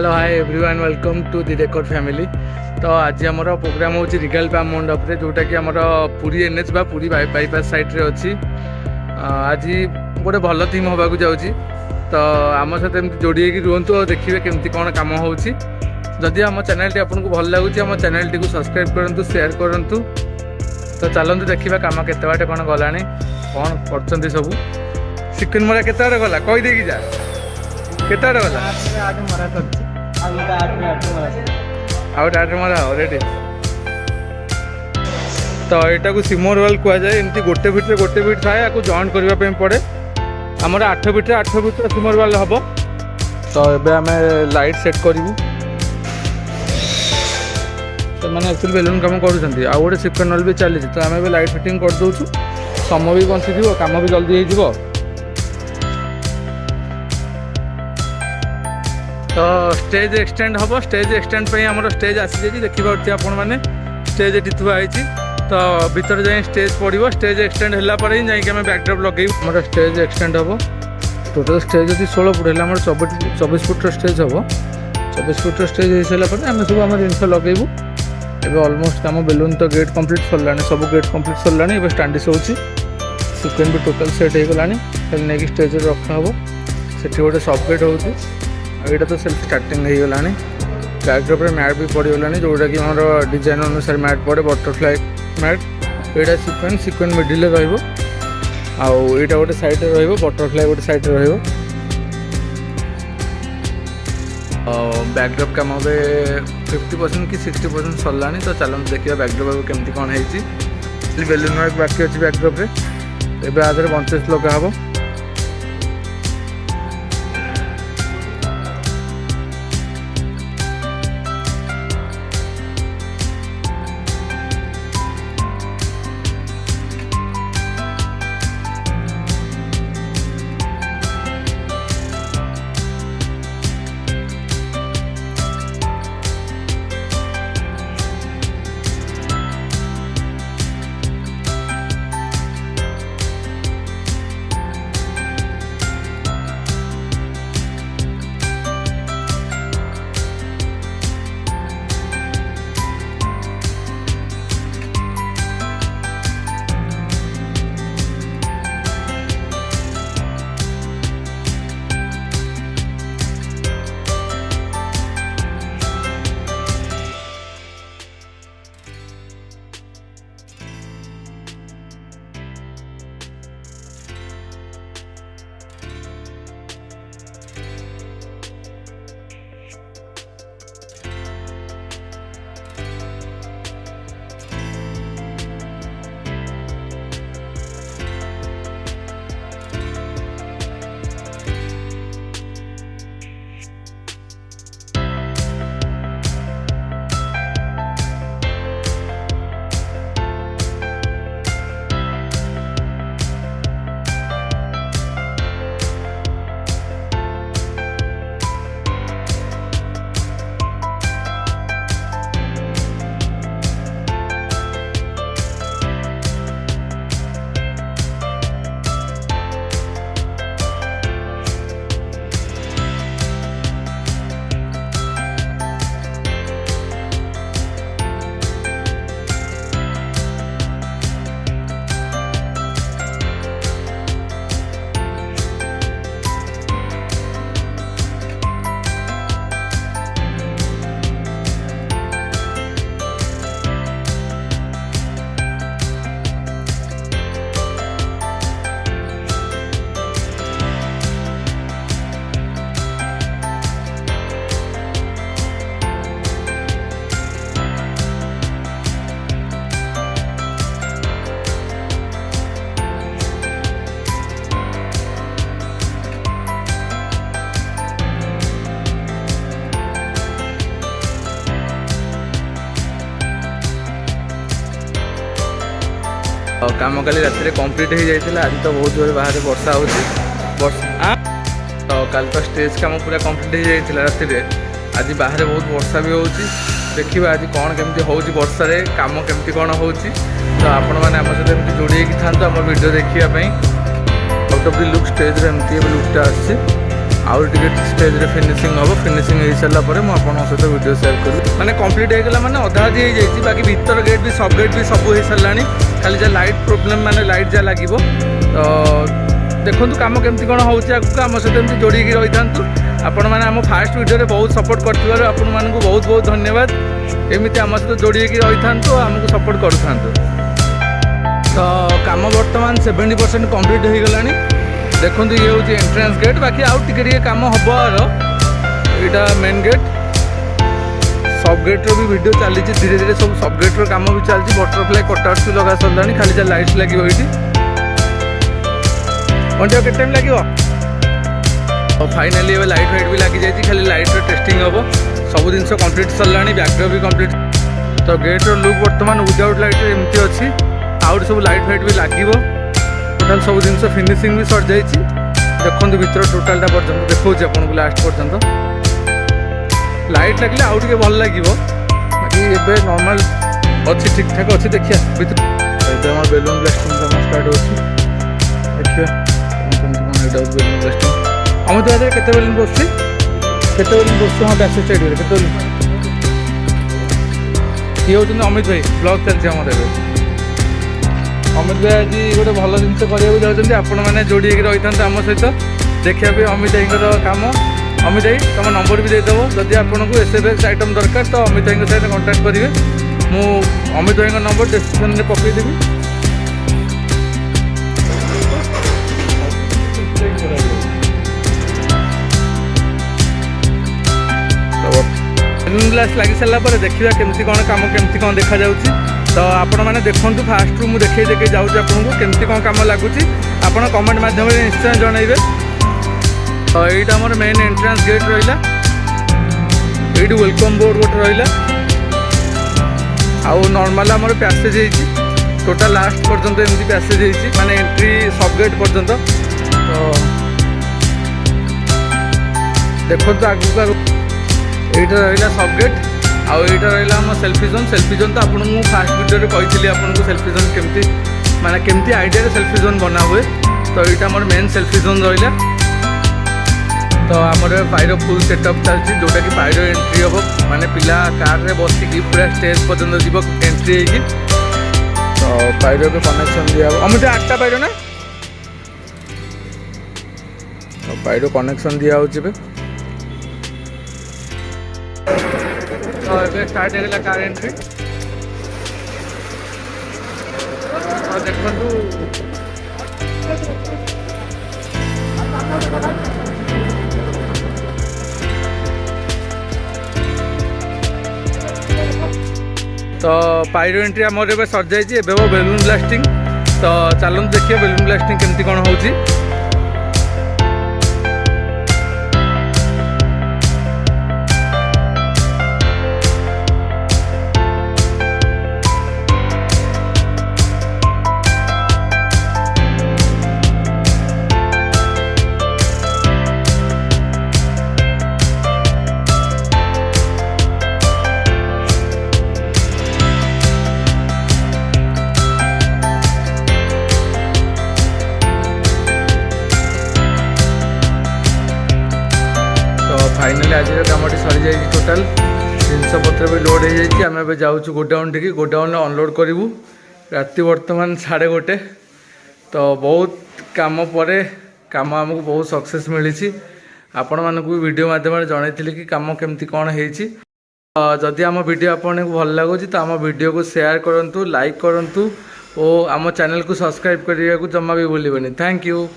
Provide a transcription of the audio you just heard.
Hello hi everyone welcome to the record family. तो आज आमर प्रोग्राम हो रिगल पाम मंडप रे जोटा कि आमर पुरी एनएच बा पुरी बाईपास साइड रे अच्छी। आज गोटे भल थीम होगा जाऊँगी तो आम सहित एमती जोड़ी रुहतु और देखिए केमती कौन कम होदी। आम चैनल आपको भल लगुच आम चैनल टी सब्सक्राइब करूँ शेयर करूँ। तो चलते देखा कम केते बाटे कौन गला कौन कर सब सिक्किम मरा केते बाटे गला कहीदे जा केते बाटे गला आउट मरा रेडी। तो यहाँ को सिमर वाल कहुए एमती गोटे फिट थाए या जॉइन करने पड़े आमर 8 फिट सिमर वाल हम। तो ये आम लाइट सेट करूँ तो मैंने एक्चुअली बेलून कम कर गोटे सिक्वेंस वाल भी चली। तो आम लाइट फिटिंग कर दूँ समय भी बंची कम भी जल्दी हो। तो स्टेज एक्सटेंड हम स्टेज एक्सटेंड पे आम स्टेज आसी जाए देखिए आपण मैंने स्टेज ये थुआई। तो भीतर जाए स्टेज पड़ो स्टेज एक्सटेंड होगापर ही जाकि बैकड्रप लगे आम स्टेज एक्सटेंड हम। टोटाल स्टेज यदि 16 फुट है 24 फुट स्टेज हम। 24 फुट स्टेज हो सारापर आम सब आम जिन लगेबू। एबे ऑलमोस्ट आम बेलून तो गेट कंप्लीट सरला सब गेट कंप्लीट सरला। एबे स्टांडिश होची सिक्वेंस भी टोटाल सेट हो गलानी खाली नहीं स्टेज रखा हम। सेठी गोटे सब गेट होची यहाँ तो सेल्फ स्टार्टिंग हो गलानी। बैकड्रप मैट भी पड़गला जोटा कि आम डिजाइन अनुसार मैट पड़े बटरफ्लाई मैट। यहाँ सिक्वेंस मिडिल रहा गोटे साइड बटरफ्लाई गोटे साइड रहा। बैकड्रप काम अब 50% कि 60% सरला। तो चलते देखिए बैकड्रप केमती कौन है। बेलून वर्क बाकी अच्छी बैकड्रप एवं आधे बंचेस लगा हम। काम काली राति कंप्लीट हो जाता। आज तो बहुत जोर बाहर वर्षा हो। तो कल तो स्टेज काम पूरा कंप्लीट हो जाता राति। आज बाहर बहुत वर्षा भी हो। देखिए आज कौन केमती हो वर्षा रे काम केमती कौन हो। तो आपण मैंने आम सहित जोड़ी था आम वीडियो देखापी out of the look stage एमती लुकटा आसी। आउ टिके स्टेज रे फिनिशिंग हम फिनिशिंग हो सारा पर मुझे सहित वीडियो शेयर करी मैंने कंप्लीट होगा मैंने अधा अधी हो जाए बाकी भीतर गेट भी सब गेट भी सब हो सारा खाली जहाँ लाइट प्रोब्लेम माने लाइट जहाँ लगे तो देखो कम केमती कौन हो आम सहित एमती जोड़ी रही था आपण मैंने आम फास्ट वीडियो बहुत सपोर्ट कर बहुत बहुत धन्यवाद एमती आम सहित जोड़ी रही था आमको सपोर्ट करूँ तो कम बर्तमान 70% कंप्लीट हो गलानी देखो ये हूँ एंट्रेंस गेट बाकी आउ टिके कम हम यहाँ मेन गेट सब गेट रो भी वीडियो चली धीरे धीरे सब गेट रो काम भी चलती बटरफ्लाई कटआउट्स भी लगा सरला खाली जहाँ लाइट्स लगे ये घंटे के टाइम लगे और फाइनाली लाइट फाइट भी लगी जाए खाली लाइट टेस्टिंग हम सब जिन कंप्लीट सरला बैकड्रॉप भी कंप्लीट तो गेट रो लुक बर्तमान विदाउट लाइट एमती अच्छी आउट सब लाइट फाइट भी लगे टोटाल सब जिन फिनिशिंग भी सर जाइए देखो भर टोटालटा पर्यटन देखा आपको लास्ट पर्यटन लाइट लगे आउ टे भल लगे बाकी ये नॉर्मल अच्छी ठीक ठाक अच्छी देखिए भर बेलून ब्लास्टिंग स्टार्ट हो देखिए बेलून ब्लास्टिंग अमित भाई केते बेलून बस हाँ पैसेज साइड के ये हूँ अमित भाई ब्लॉग चलती आम अमित भाई आज गोटे भल जिन कराया आपण मैंने जोड़ी रही था आम सहित देखा अमित भाई कम अमित भाई तुम नंबर भी देदेव जदि आपको एसएफएक्स आइटम दरकार तो अमित भाई सहित कंटाक्ट करेंगे मु अमित भाई नंबर डिस्क्रिप्शन में पकईदेवी बेलून ग्लास लगी सारा देखा केमती कौन कम केमती कौन देखा जाऊँगी तो आपण मैंने देखूँ फास्ट रू मुझे देखे जाऊँगी आपको केमती कौन कम लगुच आप कमेंट मध्यम निश्चय जनइबे तो यहाँ आम मेन एंट्रेंस गेट रहा ये वेलकम बोर्ड गोटे रहा आउ नॉर्मल आम पैसेज हो टोटाल लास्ट पर्यंत एमती पैसेज हो माने एंट्री सब गेट पर्यंत तो देखो आगू यहाँ रहा सब गेट आउ यहाँ रहा आम सेल्फी जोन तो आपको फास्ट वीडियो कही आपको सेल्फी जोन केमती माने केमती आइडिया सेल्फी जोन बना हुए तो यहाँ आम मेन सेल्फी जोन रहा तो आमर पायरो फुल सेटअप चलती जोटा कि पायरो एंट्री हम माने पिला कार रे बसिकी पूरा स्टेज पर्यंत जीव एंट्री होगी तो पायरो के कनेक्शन दिया अमित 8टा पायरो ना तो पायरो कनेक्शन दिया हो तो ये स्टार्ट होगा कार एंट्री तो देखो तो पायरो एंट्री आमर ए सर जाइए बेलून ब्लास्टिंग तो चलते देखिए बेलून ब्लास्टिंग केमती कौन होची फाइनाली आज कम सरी जाइए टोटाल जिनपतर भी लोड हो जाए आम ए जाऊँ गोडाउन टी गोडाउन अनलोड करूँ राति बर्तमान 1:30 तो बहुत कम पर कम आमको बहुत सक्सेस मिली आपण मानक भी वीडियो माध्यम जनई कि कम केमती कौन हो जदि आम वीडियो आपको भल लगुच तो आम वीडियो को शेयर करूँ लाइक करूँ और आम चैनल को सब्सक्राइब करने को जमा भी भूलबनी थैंक यू